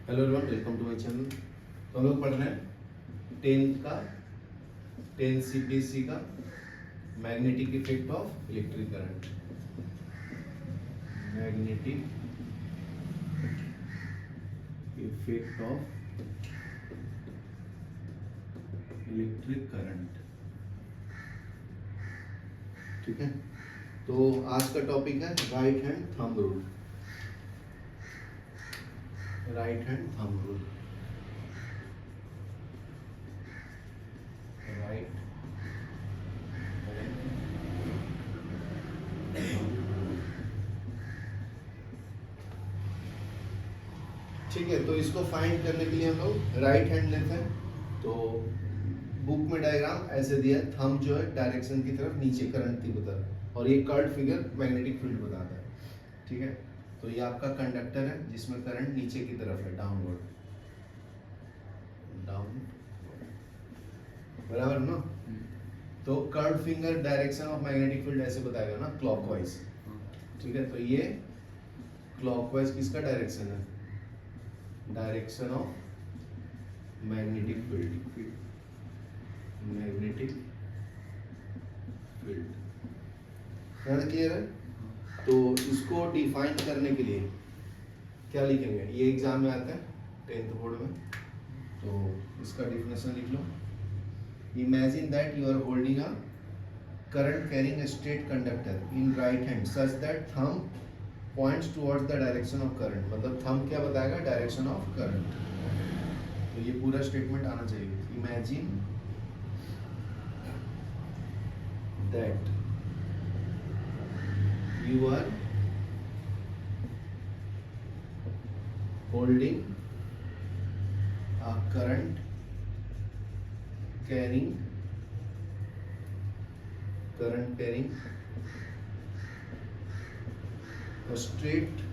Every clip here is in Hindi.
Hello everyone, welcome to my channel. तो हम लोग पढ़ रहे हैं 10 सीपीएससी का magnetic effect of electric current. Magnetic effect of electric current. ठीक है, तो आज का टॉपिक है right hand thumb rule. Right hand thumb rule. Right ठीक है, तो इसको फाइंड करने के लिए हम लोग राइट हैंड लेते हैं। तो बुक में डायग्राम ऐसे दिया है, थंब जो है डायरेक्शन की तरफ नीचे करंट की तरफ, और ये कर्व फिगर मैग्नेटिक फील्ड बताता है। ठीक है, तो ये आपका कंडक्टर है जिसमें करंट नीचे की तरफ है, डाउनवर्ड, डाउन, बराबर ना। तो curve finger direction of magnetic field ऐसे बताएगा ना, क्लॉकवाइज। ठीक है, तो ये क्लॉकवाइज किसका डायरेक्शन है? Direction of magnetic field. Magnetic field clear है? तो इसको डिफाइन करने के लिए क्या लिखेंगे? ये एग्जाम में आता है 10th बोर्ड में, तो इसका डिफिनेशन लिख लो। Imagine that you are holding a current carrying a straight conductor in right hand such that thumb points towards the direction of current। मतलब thumb क्या बताएगा? Direction of current. तो ये पूरा स्टेटमेंट आना चाहिए। Imagine that you are holding a current carrying a straight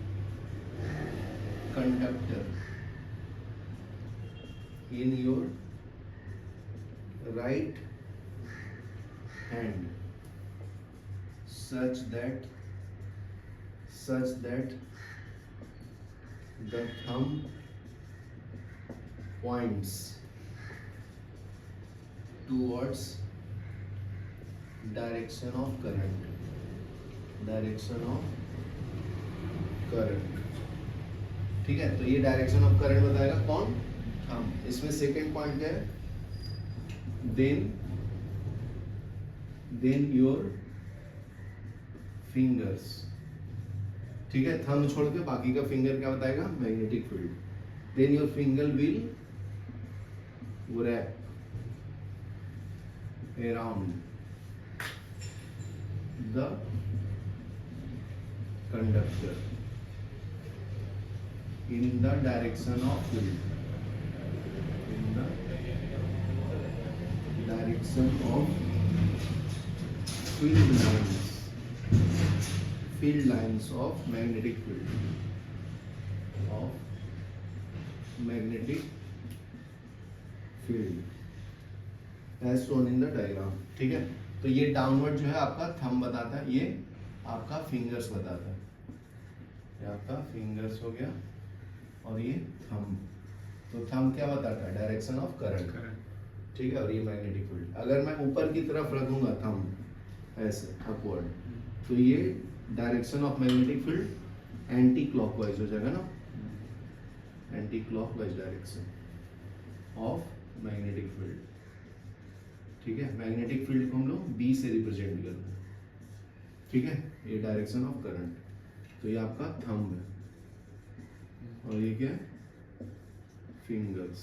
conductor in your right hand such that the thumb points towards direction of current। ठीक है, तो ये डायरेक्शन ऑफ करंट बताएगा कौन? थंब। इसमें सेकेंड पॉइंट है देन योर फिंगर्स। ठीक है, थंब छोड़ के बाकी का फिंगर क्या बताएगा? Magnetic field. Then your finger will wrap around the conductor in the direction of field। in the direction of field lines of magnetic field as shown in the diagram। ठीक है, तो ये डाउनवर्ड जो है आपका थंब बताता है, ये आपका फिंगर्स बताता है। ये आपका फिंगर्स हो गया और ये थंब। तो थंब क्या बताता है? Direction of current. ठीक है, और ये मैग्नेटिक फील्ड। अगर मैं ऊपर की तरफ रखूंगा थंब ऐसे अपवर्ड, तो ये direction of magnetic field anti clockwise हो जाएगा ना, anti clockwise direction of magnetic field. ठीक है, मैग्नेटिक फील्ड को हम लोग बी से रिप्रेजेंट करते हैं। ठीक है, ये डायरेक्शन ऑफ करंट। तो ये आपका थंब है और ये क्या है? फिंगर्स।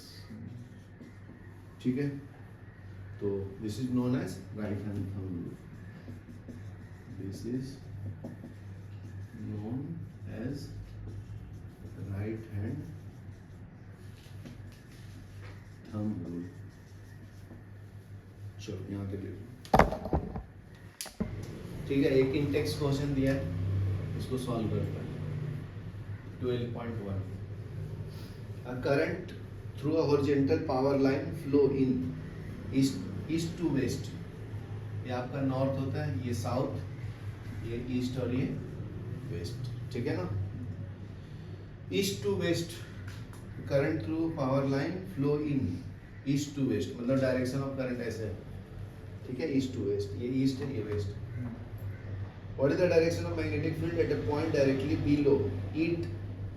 ठीक है, तो this is known as right hand thumb rule. This is known as right hand thumb rule। चलो यहाँ तक लिखो। ठीक है, एक इंटेक्स क्वेश्चन दिया है, इसको सॉल्व करते हैं। 12.1 A current through a horizontal power line flow in east to west। ये आपका नॉर्थ होता है, ये साउथ, ये ईस्ट और ये वेस्ट। ठीक है ना, east to west current through power line flow in east to west, मतलब डायरेक्शन ऑफ करंट ऐसे है, ठीक है, ईस्ट टू वेस्ट, ये ईस्ट है ये west. What is the direction of magnetic field at a point directly below it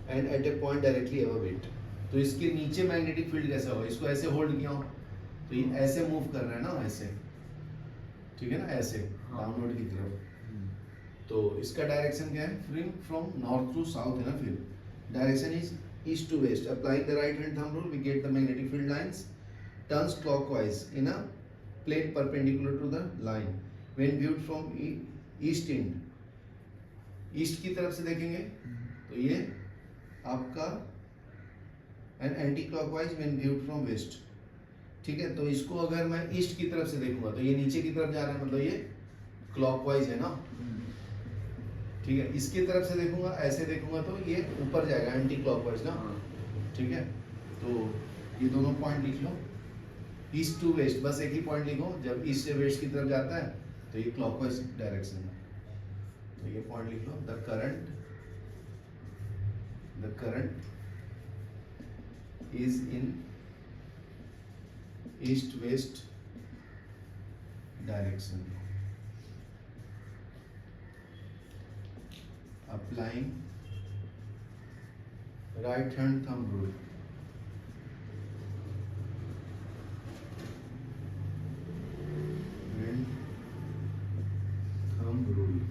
and at a point directly above it. तो इसके नीचे मैग्नेटिक फील्ड कैसा होगा, इसको ऐसे होल्ड किया हो तो ये ऐसे मूव कर रहा है ना, ऐसे, ठीक है ना, ऐसे डाउनवर्ड की तरफ। तो इसका डायरेक्शन क्या है, फ्रॉम नॉर्थ टू साउथ है ना, फिर direction is east to west. Applying the right hand thumb rule, we get the magnetic field lines turns clockwise in a plane perpendicular to the line. When viewed from east end, east की तरफ से देखेंगे तो ये आपका and anti clockwise when viewed from west, ठीक है। तो इसको अगर मैं ईस्ट की तरफ से देखूंगा तो ये नीचे की तरफ जा रहा है, मतलब ये क्लॉकवाइज है ना, ठीक है। इसकी तरफ से देखूंगा, ऐसे देखूंगा तो ये ऊपर जाएगा, एंटी क्लॉकवाइज ना, ठीक है। तो ये दोनों पॉइंट लिख लो, ईस्ट टू वेस्ट, बस एक ही पॉइंट लिखो, जब ईस्ट से वेस्ट की तरफ जाता है तो ये क्लॉकवाइज डायरेक्शन है, तो ये पॉइंट लिख लो। The current is in east west direction. Applying right hand thumb rule, and thumb rule,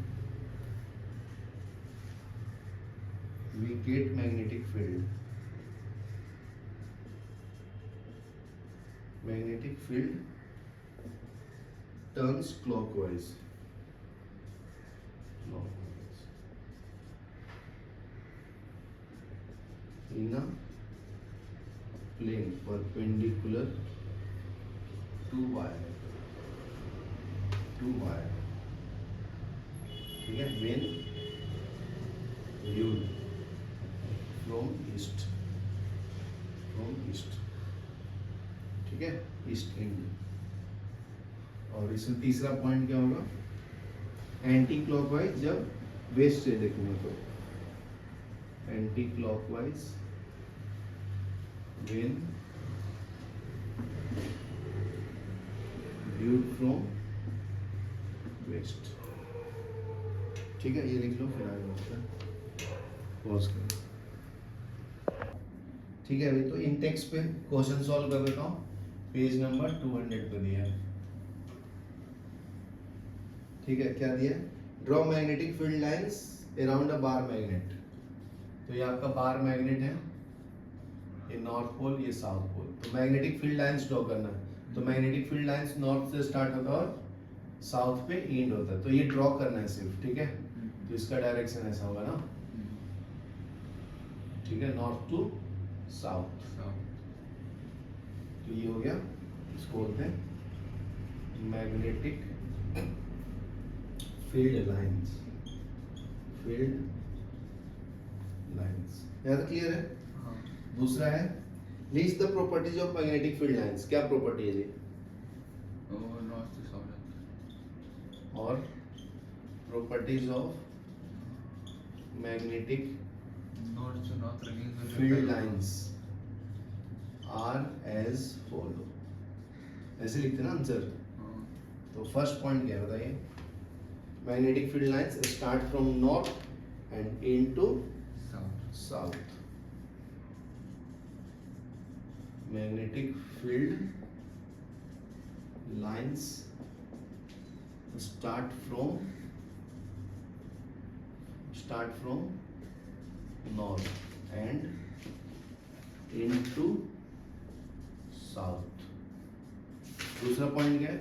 we get magnetic field. Magnetic field turns clockwise. In a plane perpendicular to wire, ठीक है, when viewed from east, ठीक है, ईस्ट एंड। और इसमें तीसरा पॉइंट क्या होगा, एंटी क्लॉकवाइज जब वेस्ट से देखूंगा तो anti clockwise when viewed from west, ठीक है, ये लिख लो, फिर आगे बढ़ते हैं, पॉज करो, ठीक है। अभी तो इन टेक्स्ट पे क्वेश्चन सॉल्व कर देता हूँ, पेज नंबर 200 पे दिया है, ठीक है। क्या दिया है, draw magnetic field lines around a bar magnet. तो ये आपका बार मैग्नेट है, ये नॉर्थ पोल, ये साउथ पोल। तो मैग्नेटिक फील्ड लाइंस ड्रॉ करना है, तो मैग्नेटिक फील्ड लाइंस नॉर्थ से स्टार्ट होता है और साउथ पे एंड होता है, तो ये ड्रॉ करना है सिर्फ, ठीक है। तो इसका डायरेक्शन ऐसा होगा ना, ठीक है, नॉर्थ टू साउथ। तो ये हो गया, इसको बोलते हैं मैग्नेटिक फील्ड लाइंस, यहाँ तक क्लियर है। दूसरा है list the properties of magnetic field lines. क्या प्रॉपर्टी है जी, और properties of magnetic field lines are as follow, ऐसे लिखते हैं ना आंसर। तो फर्स्ट पॉइंट क्या है बताइए, magnetic field lines start from north end and to south. Magnetic field lines start from north and into south। दूसरा पॉइंट क्या है,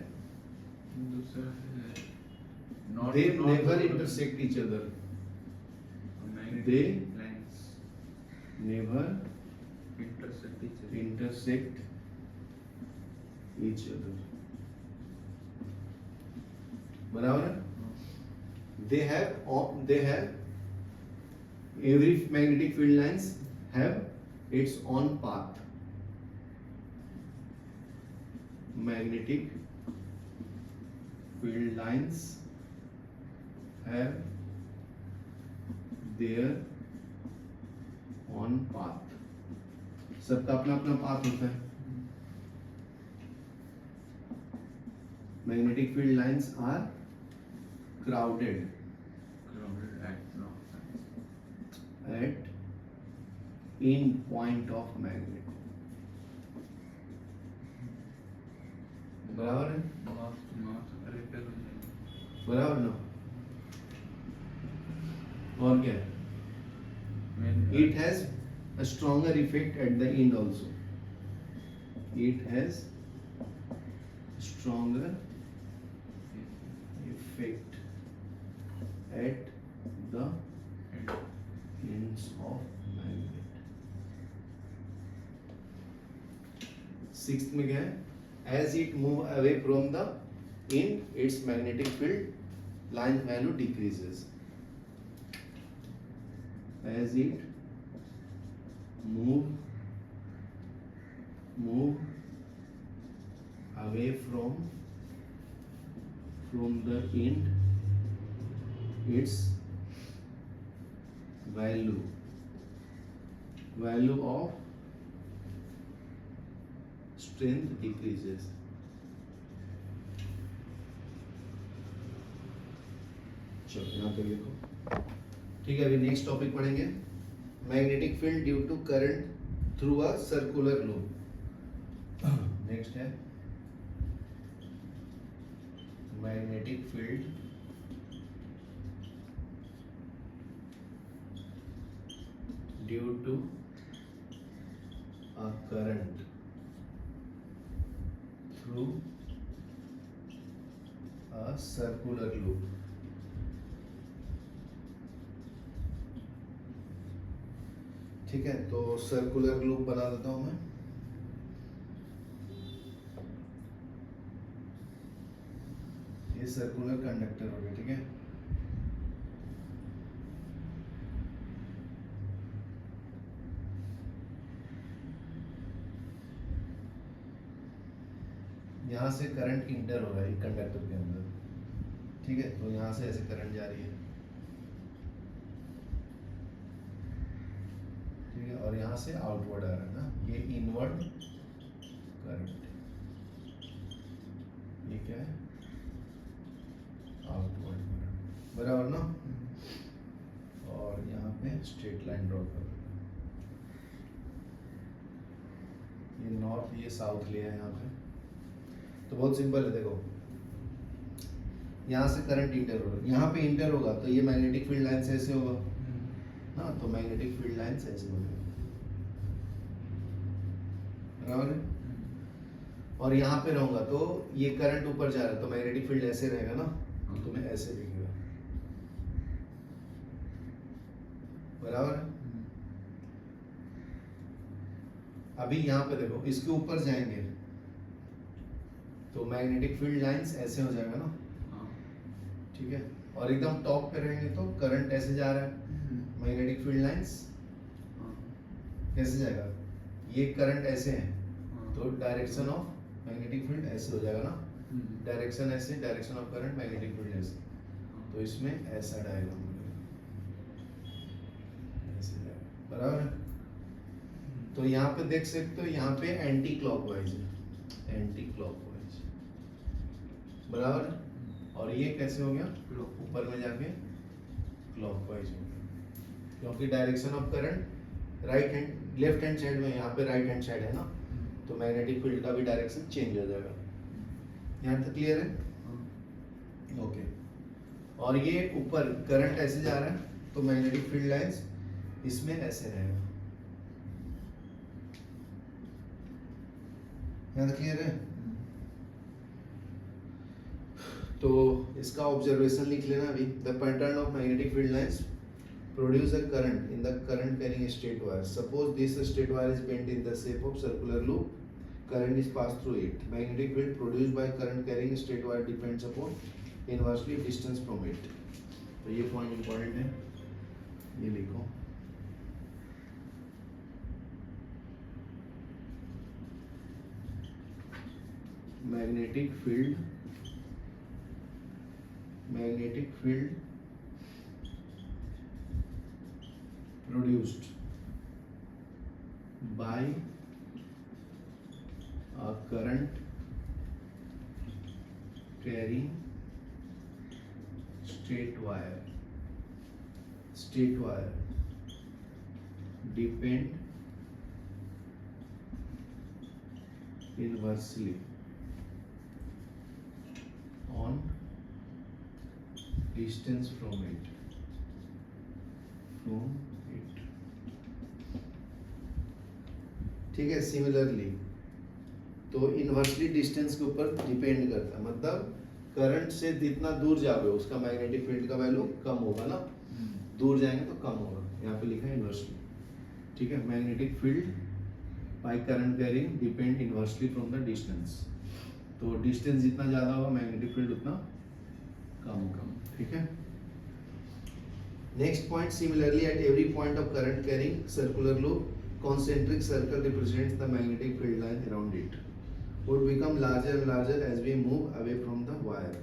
they never intersect each other, they never intersect each other, बराबर है। they have every magnetic field lines have its own path, magnetic field lines have their own path, सबका अपना अपना पाथ होता है. Magnetic field lines are crowded at in point of magnet. बराबर है, बराबर ना. और क्या है? It has a stronger effect at the end also. It has stronger effect at the ends of magnet. Sixth में क्या है? As it move away from the end, its magnetic field line value decreases. As it move away from the end, its value of strength decreases. चलो यहाँ पे लिखो. ठीक है, अभी नेक्स्ट टॉपिक पढ़ेंगे. Magnetic field due to current through a circular loop. Next है magnetic field due to a current through a circular loop. ठीक है, तो सर्कुलर लूप बना देता हूं मैं. ये सर्कुलर कंडक्टर हो गया. ठीक है, यहाँ से करंट इंटर हो रहा है कंडक्टर के अंदर. ठीक है, तो यहाँ से ऐसे करंट जा रही है. ठीक है, और यहाँ से आउटवर्ड आ रहा है ना, ये इनवर्ड करंट. ये क्या है? Outward current. बराबर ना. और यहाँ पे स्ट्रेट लाइन ड्रॉ कर देना. ये नॉर्थ, ये साउथ लिया है यहाँ पे. तो बहुत सिंपल है. देखो, यहाँ से करंट इंटर होगा, यहाँ पे इंटर होगा तो ये मैग्नेटिक फील्ड लाइन से ऐसे होगा ना. तो मैग्नेटिक फील्ड लाइन से ऐसे होगा. बराबर है. और यहाँ पे रहूंगा तो ये करंट ऊपर जा रहा है तो मैग्नेटिक फील्ड ऐसे रहेगा ना, तो तुम्हें ऐसे दिखेगा. बराबर है. अभी यहाँ पे देखो, इसके ऊपर जाएंगे तो मैग्नेटिक फील्ड लाइंस ऐसे हो जाएगा ना. ठीक है, और एकदम टॉप पे रहेंगे तो करंट ऐसे जा रहा है. मैग्नेटिक फील्ड लाइंस कैसे जाएगा? ये करंट ऐसे है तो डायरेक्शन ऑफ मैग्नेटिक फील्ड ऐसे हो जाएगा ना. डायरेक्शन ऐसे, direction of current magnetic field ऐसे. तो इसमें ऐसा डायग्राम ऐसे जाएगा. बराबर है. तो यहाँ पे देख सकते हो, यहाँ पे एंटी क्लॉकवाइज है. Anti clockwise. बराबर है. और ये कैसे हो गया? ऊपर में जाके क्लॉकवाइज हो गया, क्योंकि direction of current right hand, left hand side में, यहाँ पे राइट हैंड साइड है ना, तो मैग्नेटिक फील्ड का भी डायरेक्शन चेंज हो जाएगा. यहाँ तक क्लियर है? ओके. और ये ऊपर करंट ऐसे जा रहा है तो मैग्नेटिक फील्ड लाइंस इसमें ऐसे रहेगा. यहाँ तक क्लियर है? तो इसका ऑब्जर्वेशन लिख लेना अभी. The pattern of magnetic field lines produce a current in the current carrying straight wire. Suppose this straight wire is bent in the shape of circular loop. Current is passed through it. Magnetic field produced by current carrying straight wire depends upon inversely distance from it. तो ये पॉइंट इंपॉर्टेंट है, ये लिखो. Magnetic field produced by a current carrying straight wire depend inversely on distance from it ठीक है। सिमिलरली तो इनवर्सली डिस्टेंस के ऊपर डिपेंड करता है, मतलब करंट से जितना दूर जाओगे उसका मैग्नेटिक फील्ड का वैल्यू कम होगा ना, दूर जाएंगे तो कम होगा। यहाँ पे लिखा है इनवर्सली, ठीक है। Magnetic field by current carrying depend inversely from the distance, तो डिस्टेंस जितना ज्यादा होगा मैग्नेटिक फील्ड उतना कम होगा, ठीक है। Next point, similarly at every point of current carrying circular loop concentric circle represents the magnetic field line around it would become larger and larger as we move away from the wire।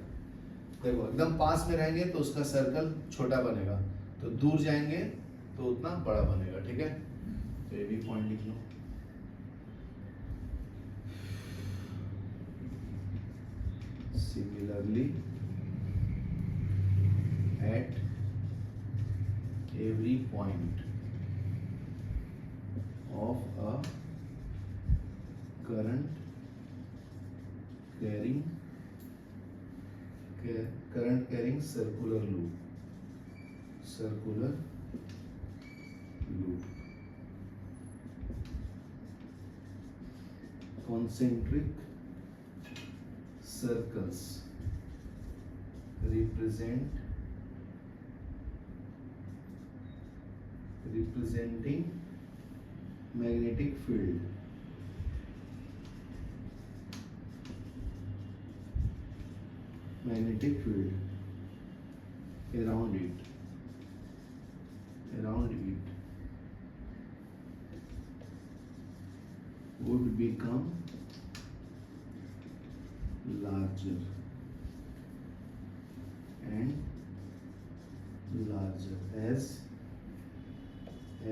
देखो एकदम पास में रहेंगे तो उसका सर्कल छोटा बनेगा, तो दूर जाएंगे तो उतना बड़ा बनेगा, ठीक है। तो ये भी पॉइंट लिख लो। Similarly at every point of a current carrying circular loop concentric circles representing magnetic field around it would become larger and larger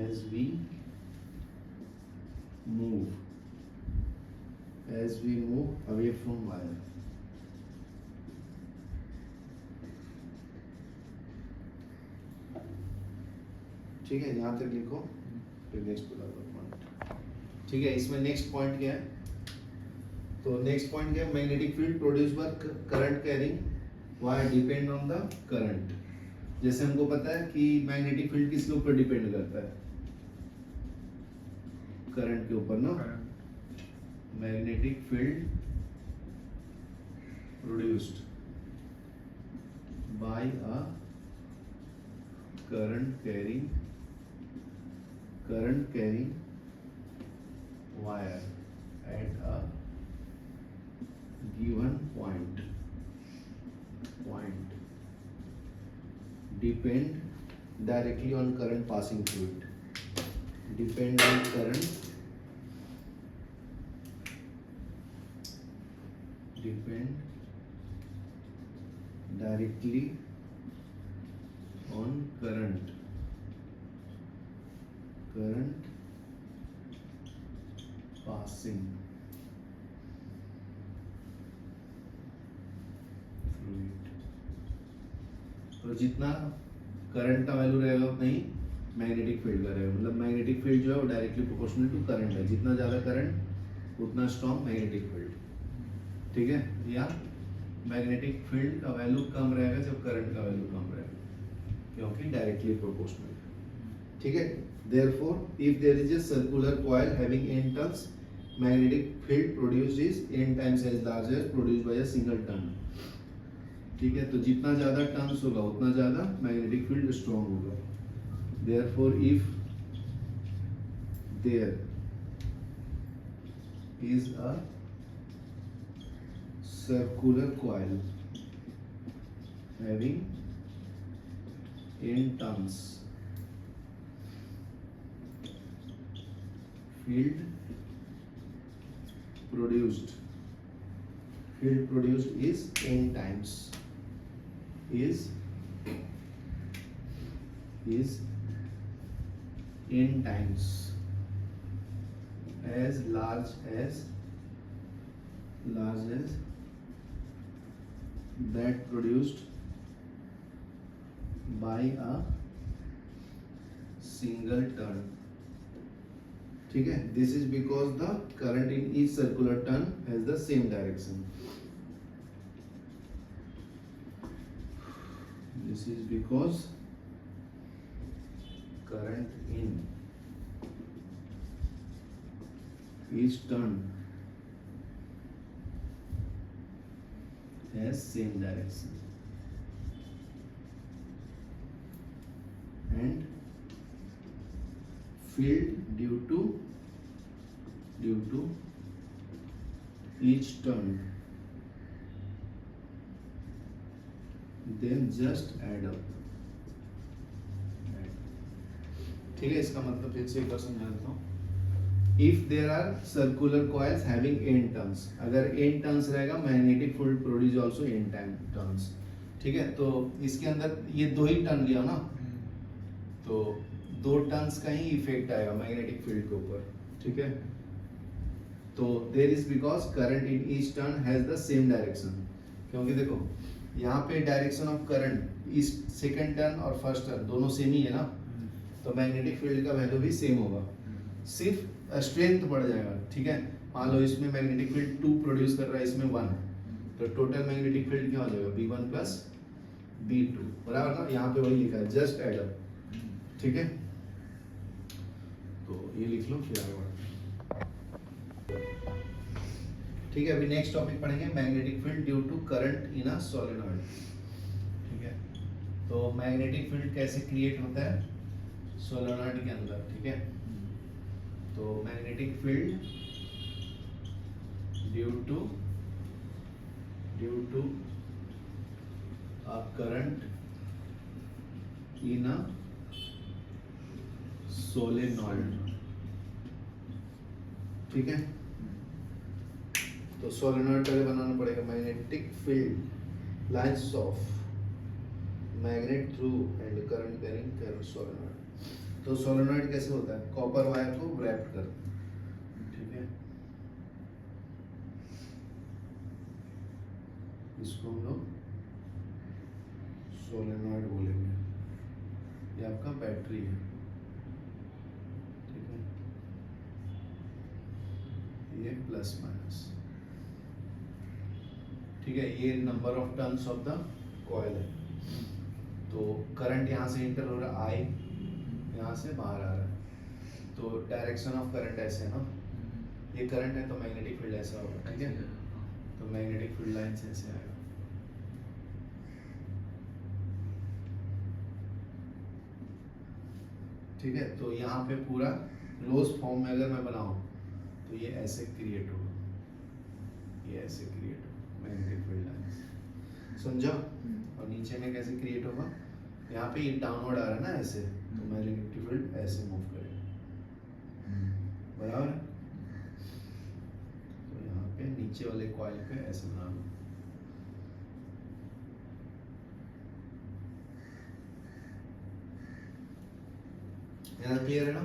as we move away from wire। ठीक है, यहाँ तक लिखो, फिर नेक्स्ट पॉइंट, ठीक है। इसमें नेक्स्ट पॉइंट क्या है, तो नेक्स्ट पॉइंट क्या है, magnetic field produce by current carrying wire depend on the current. जैसे हमको पता है कि मैग्नेटिक फील्ड किसके ऊपर डिपेंड करता है, करंट के ऊपर ना। Magnetic field produced by a current carrying wire at a given point depend directly on current passing through it, depend on current depend directly on current passing through it। तो जितना करंट का वैल्यू रहेगा उतना ही मैग्नेटिक फील्ड का रहेगा, मतलब मैग्नेटिक फील्ड जो है वो डायरेक्टली प्रोपोर्शनल टू करंट है, जितना ज्यादा करंट उतना स्ट्रॉन्ग मैग्नेटिक फील्ड, ठीक है। या मैग्नेटिक फील्ड का वैल्यू कम रहेगा जब करंट का वैल्यू कम रहेगा, क्योंकि डायरेक्टली प्रोपोर्शनल, ठीक है। Therefore, if there is a circular coil having n turns, magnetic field produced is n times as large as produced by a single turn। ठीक है, तो जितना ज्यादा टर्न्स होगा उतना ज्यादा मैग्नेटिक फील्ड स्ट्रॉन्ग होगा। Therefore, if there is a circular coil having n turns, field produced is n times as large as that produced by a single turn. ठीक है, this is because the current in each circular turn has the same direction. This is because current in each turn has same direction and field due to each turn then just add up. ठीक है, इसका मतलब फिर से एक बार समझा देता हूँ. If there are circular coils having n turns, अगर n turns रहेगा magnetic field produce also n turns. ठीक है, तो इसके अंदर ये दो ही टर्न लिया ना, तो दो टर्न्स का ही इफेक्ट आएगा मैग्नेटिक फील्ड के ऊपर. ठीक है, तो there is because current in each turn has the same direction. क्योंकि देखो यहाँ पे डायरेक्शन ऑफ करंट इस सेकंड टर्न और फर्स्ट टर्न दोनों सेम ही है ना, तो मैग्नेटिक फील्ड का वैल्यू भी सेम होगा, सिर्फ स्ट्रेंथ बढ़ जाएगा. ठीक है, मान लो इसमें मैग्नेटिक फील्ड 2 प्रोड्यूस कर रहा है, इसमें 1, तो टोटल मैग्नेटिक फील्ड क्या हो जाएगा B1 प्लस B2. बराबर ना, यहाँ पे वही लिखा है, जस्ट एड अप. ठीक है, तो ये लिख लो फिर आगे बढ़ो. ठीक है, अभी नेक्स्ट टॉपिक पढ़ेंगे magnetic field due to current in a solenoid. ठीक है, तो मैग्नेटिक फील्ड कैसे क्रिएट होता है सोलेनॉइड के अंदर. ठीक है, तो magnetic field due to a current in a solenoid. ठीक है, तो सोलेनॉइड पहले बनाना पड़ेगा. Magnetic field lines of magnet through and current carrying solenoid. तो सोलेनॉइड कैसे होता है, कॉपर वायर को रैप्ड कर. ठीक है, इसको हम लोग सोलेनॉइड बोलेंगे. ये आपका बैटरी है. ठीक है, ये प्लस माइनस. ठीक है, ये number of turns of the coil है. तो करंट यहाँ से इंटर हो रहा है, I यहाँ से बाहर आ रहा है, तो डायरेक्शन ऑफ करंट ऐसे है ना, ये करंट है तो मैग्नेटिक फील्ड ऐसा होगा. ठीक है, तो मैग्नेटिक फील्ड लाइन से ऐसे आएगा. ठीक है, तो यहाँ पे पूरा क्लोज फॉर्म में अगर मैं बनाऊं तो ये ऐसे क्रिएट होगा, ये ऐसे क्रिएट होगा मैग्नेटिक फील्ड लाइन. समझो, और नीचे में कैसे क्रिएट होगा, यहाँ पे ये डाउनवर्ड आ रहा है ना ऐसे, तो मैग्नेटिक फील्ड ऐसे मूव करेगा. बराबर है, तो यहाँ पे नीचे वाले कॉइल पे ऐसे बना लो. यहाँ क्लियर है ना.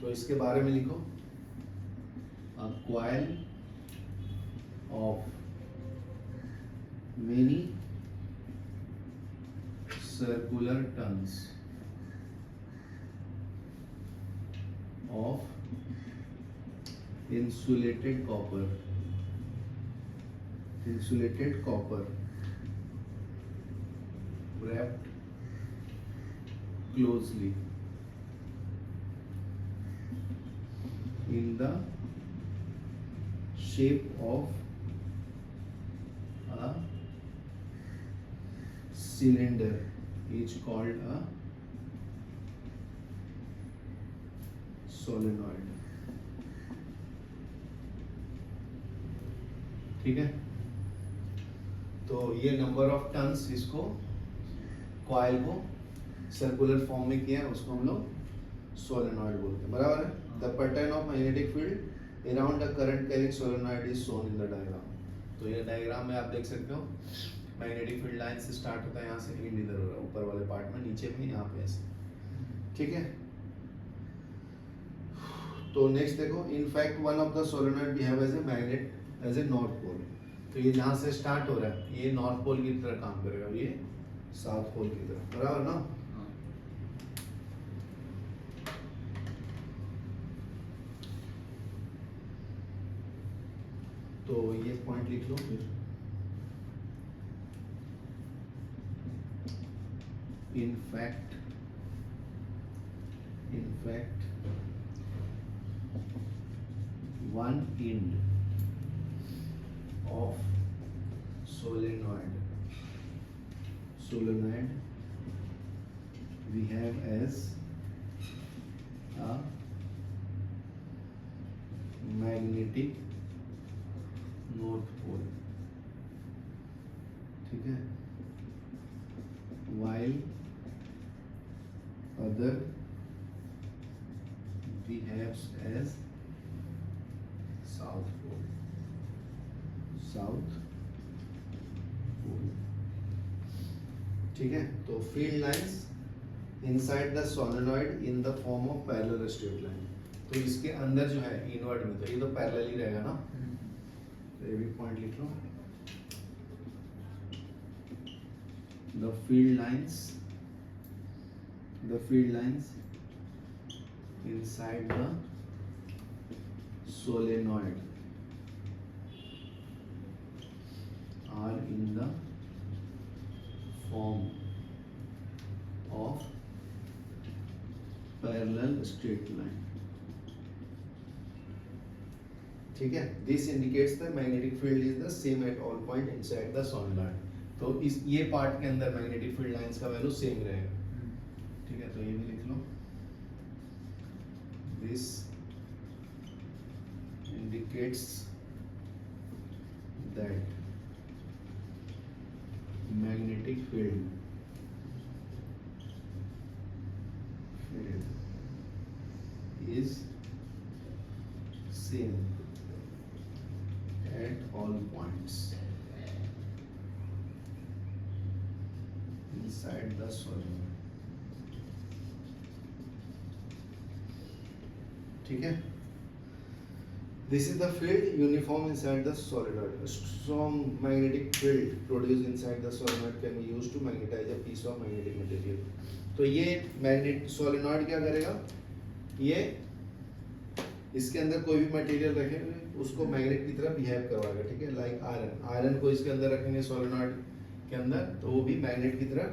तो इसके बारे में लिखो, a coil of many circular turns of insulated copper wrapped closely in the shape of a cylinder is called a solenoid. ठीक है, तो ये नंबर ऑफ टर्न्स इसको कॉइल को सर्कुलर फॉर्म में किया है, उसको हम लोग सोलेनॉइड बोलते हैं. बराबर है. The pattern of magnetic field around the current carrying solenoid is shown in the diagram. तो ये डायग्राम में आप देख सकते हो, मैग्नेटिक फील्ड लाइन से स्टार्ट होता है, यहाँ से एंड इधर हो रहा है ऊपर वाले पार्ट में, नीचे में यहाँ पे ऐसे. ठीक है, तो नेक्स्ट देखो, in fact one of the solenoid behave as a magnet as a north pole. तो ये जहाँ से स्टार्ट हो रहा है ये नॉर्थ पोल की तरह काम करेगा और ये साउथ पोल की तरह, बराबर ना। तो ये पॉइंट लिख लो फिर। In fact, one end of solenoid we have as a magnetic north pole, ठीक है, while other behaves as south pole, ठीक है। तो field lines inside the solenoid in the form of parallel straight line. तो इसके अंदर जो है इनवर्ड में, तो ये तो पैरेलल ही रहेगा ना, तो ये भी पॉइंट लिख लो। The field lines inside the solenoid are in the form of parallel straight line, ठीक है। This indicates the magnetic field is the same at all point inside the solenoid। तो इस ये पार्ट के अंदर मैग्नेटिक फील्ड लाइंस का वैल्यू सेम रहेगा, ठीक है। तो ये भी लिख लो, this indicates that magnetic field is same at all points inside the solenoid, ठीक है। This is the field uniform inside the solenoid. A strong magnetic field produced inside the solenoid can be used to magnetize a piece of magnetic material। तो ये मैग्नेट सोलेनॉइड क्या करेगा, ये इसके अंदर कोई भी मटेरियल रखेंगे उसको मैग्नेट की तरह बिहेव करवाएगा, ठीक है। लाइक आयरन को इसके अंदर रखेंगे सोलेनॉइड के अंदर, तो वो भी मैग्नेट की तरह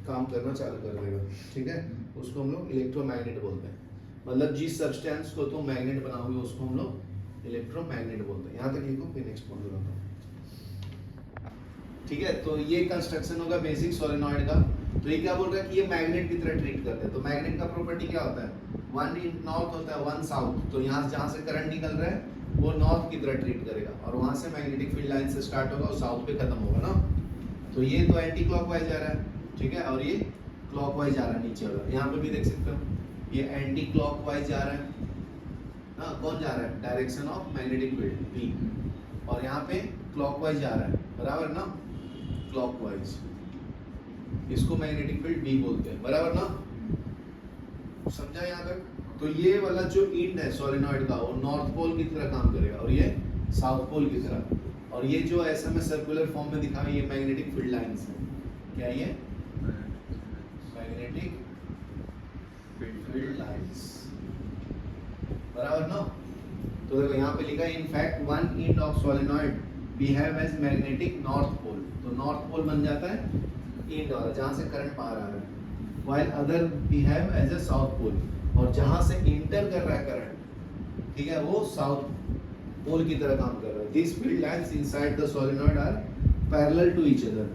काम करना चालू कर देगा, ठीक है। उसको हम लोग इलेक्ट्रोमैग्नेट बोलते हैं। मतलब जिस सब्सटेंस को तुम मैग्नेट बनाओगे उसको हम लोग इलेक्ट्रोमैग्नेट बोलते हैं। यहाँ तक लिखो, फिर नेक्स्ट पॉइंट बताता हूँ, ठीक है। तो ये कंस्ट्रक्शन होगा बेसिक सोलेनॉइड का। तो ये क्या बोल रहा है कि ये मैग्नेट की तरह ट्रीट करते हैं। तो मैग्नेट का प्रॉपर्टी क्या होता है, वन इन नॉर्थ होता है, वन साउथ। तो यहाँ जहाँ से करंट निकल रहा है वो नॉर्थ की तरह ट्रीट करेगा और वहाँ से मैग्नेटिक फील्ड लाइन से स्टार्ट होगा और साउथ पे खत्म होगा ना। तो ये तो एंटी क्लॉकवाइज जा रहा है, ठीक है, और ये क्लॉकवाइज जा रहा है नीचे वाला। यहाँ पे भी देख सकते हो ये एंटी क्लॉकवाइज जा रहा है ना, कौन जा रहा है, direction of magnetic field B, और यहाँ पे क्लॉकवाइज जा रहा है, बराबर ना, क्लॉकवाइज। इसको मैग्नेटिक फील्ड बी बोलते हैं, बराबर ना, समझा यहाँ तक। तो ये वाला जो इंड है सोलेनॉइड का वो नॉर्थ पोल की तरह काम करेगा और ये साउथ पोल की तरह। और ये जो ऐसा मैं सर्कुलर फॉर्म में दिखा ये मैग्नेटिक फील्ड लाइंस है। क्या ये मैग्नेटिक फील्ड लाइंस, बराबर ना। तो देखो यहाँ पे लिखा है in fact one end of solenoid behave as magnetic north pole. तो नॉर्थ पोल बन जाता है एंड वाला जहाँ से करंट बाहर आ रहा है, while other behave as a south pole, और जहाँ से इंटर कर रहा है करंट, ठीक है, वो साउथ पोल की तरह काम कर रहा है। This field lines inside the solenoid are parallel to each other,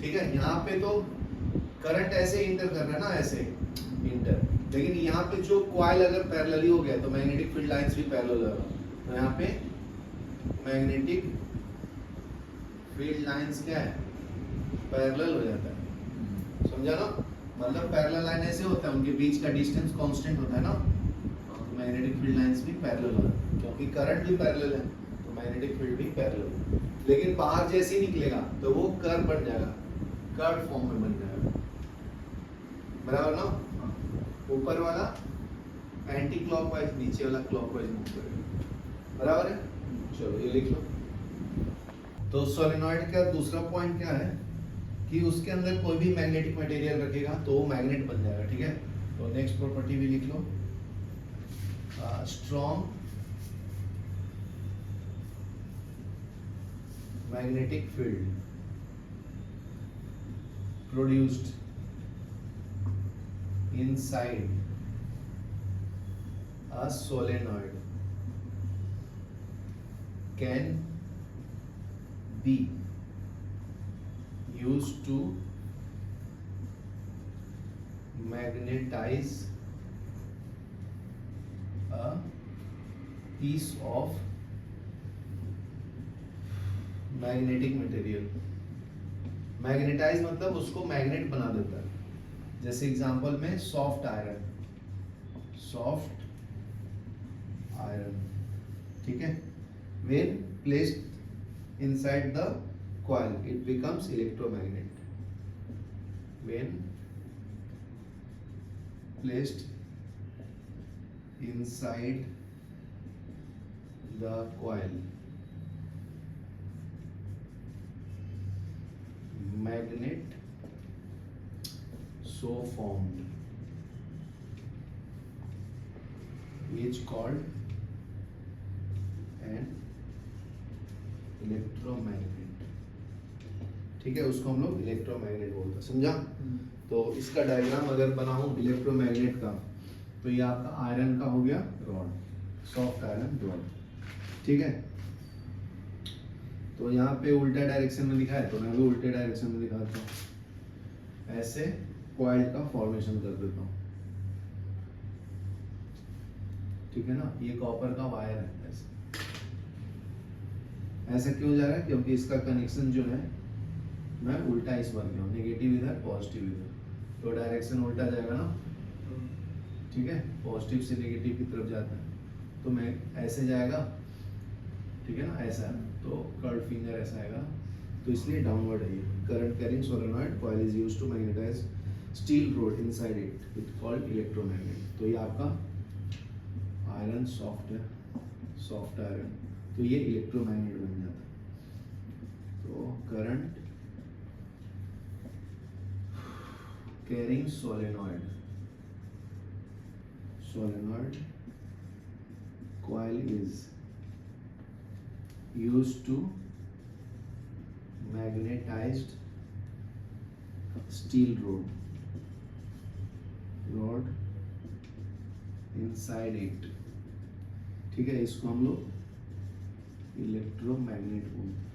ठीक है। यहाँ पे तो करंट ऐसे इंटर कर रहा है ना, ऐसे इंटर, लेकिन यहाँ पे जो कॉइल अगर पैरेलली हो गया तो मैग्नेटिक फील्ड लाइंस भी पैरेलल होगा। तो यहाँ पे मैग्नेटिक फील्ड लाइंस क्या है, पैरेलल हो जाता है, समझा ना। मतलब पैरेलल लाइन ऐसे होता है, उनके बीच का डिस्टेंस कांस्टेंट होता है ना, तो मैग्नेटिक फील्ड लाइंस भी पैरेलल होता है क्योंकि करंट भी पैरेलल है, तो मैग्नेटिक फील्ड भी पैरेलल। लेकिन बाहर जैसे ही निकलेगा तो वो कर्व बन जाएगा, कर्व फॉर्म में बन जाएगा, बराबर ना। ऊपर वाला एंटी क्लॉकवाइज, नीचे वाला क्लॉकवाइज मूव करेगा, बराबर है। चलो ये लिख लो। तो सोलेनॉइड का दूसरा पॉइंट क्या है कि उसके अंदर कोई भी मैग्नेटिक मटेरियल रखेगा तो वो मैग्नेट बन जाएगा, ठीक है। तो नेक्स्ट प्रॉपर्टी भी लिख लो, strong magnetic field produced inside a solenoid can be used to magnetize a piece of magnetic material। Magnetise मतलब उसको मैग्नेट बना देता है। जैसे एग्जांपल में सॉफ्ट आयरन, ठीक है, when placed inside the coil it becomes electromagnet, when placed inside the coil magnet so formed is called an electromagnet, ठीक है, उसको हम लोग इलेक्ट्रोमैग्नेट बोलते हैं, समझा। तो इसका डायग्राम अगर बनाऊं इलेक्ट्रोमैग्नेट का, तो ये आपका आयरन का हो गया रॉड, सॉफ्ट आयरन रॉड, ठीक है। तो यहाँ पे उल्टा डायरेक्शन में दिखा है, तो मैं भी उल्टे डायरेक्शन में दिखाता हूँ। ऐसे कॉइल का फॉर्मेशन कर देता हूँ, ठीक है ना। ये कॉपर का वायर है, ऐसा क्यों जा रहा है, क्योंकि इसका कनेक्शन जो है मैं उल्टा इस बार गया हूँ, नेगेटिव इधर पॉजिटिव इधर, तो डायरेक्शन उल्टा जाएगा ना, ठीक है, पॉजिटिव से नेगेटिव की तरफ जाता है, तो मैं ऐसे जाएगा, ठीक है ना, ऐसा, तो कर्व फिंगर ऐसा आएगा, तो इसलिए डाउनवर्ड है ये। Current carrying solenoid coil is used to magnetise steel rod inside it, it called electromagnet. तो ये आपका आयरन सॉफ्ट है, सॉफ्ट आयरन, तो ये इलेक्ट्रोमैग्नेट बन जाता है। तो current carrying solenoid coil is used to magnetized steel rod inside it, ठीक है, इसको हम लोग इलेक्ट्रोमैग्नेट बोलते हैं,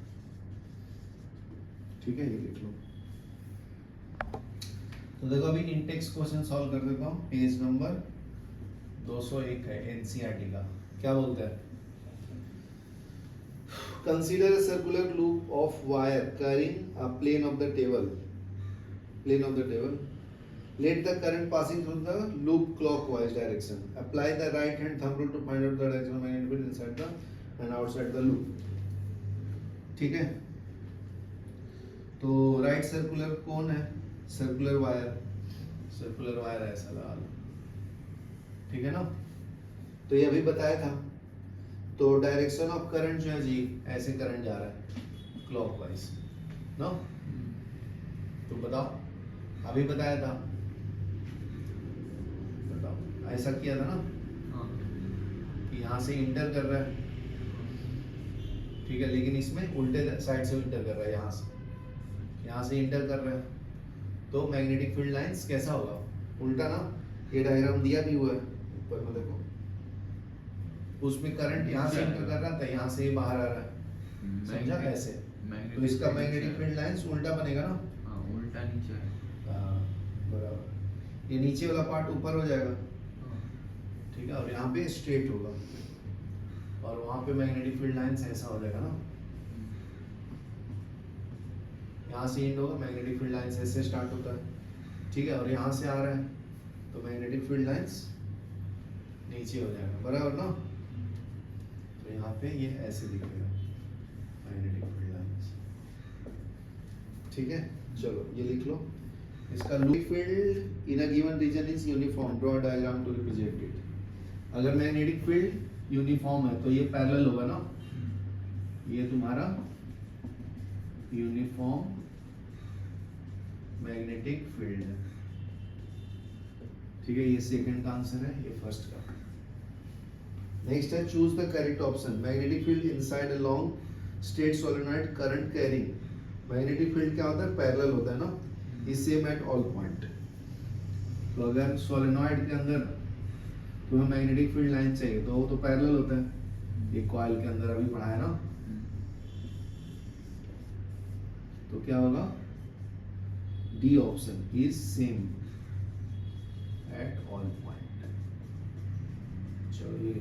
ठीक है, ये लिख लो। तो देखो अभी इंटेक्स क्वेश्चन सॉल्व कर देता हूँ। पेज नंबर 201 है एनसीईआरटी का, क्या बोलता है, consider a circular loop of wire carrying a plane of the table, let the current passing through the loop clockwise direction, apply the right hand thumb rule to find out the direction of magnetic field inside the and outside the loop, ठीक है। तो राइट सर्कुलर कौन है, सर्कुलर वायर ऐसा लगा लो, ठीक है ना। तो ये अभी बताया था, तो डायरेक्शन ऑफ करंट जो है जी, ऐसे करंट जा रहा है क्लॉकवाइज ना, तो बताओ, अभी बताया था, बताओ, ऐसा किया था ना कि यहाँ से इंटर कर रहा है, ठीक है, लेकिन इसमें उल्टे साइड से इंटर कर रहा है, यहाँ से इंटर कर रहा है, तो मैग्नेटिक फील्ड लाइंस कैसा होगा, उल्टा ना। ये डायग्राम दिया भी हुआ है ऊपर में, देखो, उसमें करंट यहाँ से इंटर कर रहा था, यहाँ से बाहर आ रहा है, समझा ऐसे, तो इसका मैग्नेटिक फील्ड लाइंस उल्टा बनेगा ना, उल्टा नीचे है, बराबर, ये नीचे वाला पार्ट ऊपर हो जाएगा, ठीक है, और यहाँ पे स्ट्रेट होगा, और वहाँ पे मैग्नेटिक फील्ड लाइंस ऐसा हो जाएगा ना, यहाँ से एंड होगा, मैग्नेटिक फील्ड लाइंस ऐसे स्टार्ट होता है, ठीक है, और यहाँ से आ रहा है, तो मैग्नेटिक फील्ड लाइंस नीचे हो जाएगा, बराबर ना। तो यहाँ पे ये ऐसे दिखेगा मैग्नेटिक फील्ड लाइंस, ठीक है। चलो ये लिख लो, इसका loop field in a given region is uniform, draw diagram to represent it. अगर मैग्नेटिक फील्ड यूनिफॉर्म है तो ये पैरेलल होगा ना, ये तुम्हारा यूनिफॉर्म मैग्नेटिक फील्ड है, ठीक है। ये सेकंड का आंसर है, ये फर्स्ट का। नेक्स्ट है choose the correct option. Magnetic field inside a long straight solenoid current carrying. Magnetic field क्या होता है, पैरेलल होता है ना, is same at all point. तो अगर सोलेनॉइड के अंदर तुम्हें मैग्नेटिक फील्ड लाइन चाहिए तो वो तो पैरेलल होता है, ये कॉइल के अंदर अभी पढ़ा है ना। तो क्या होगा, D option is same at all point. चलो ये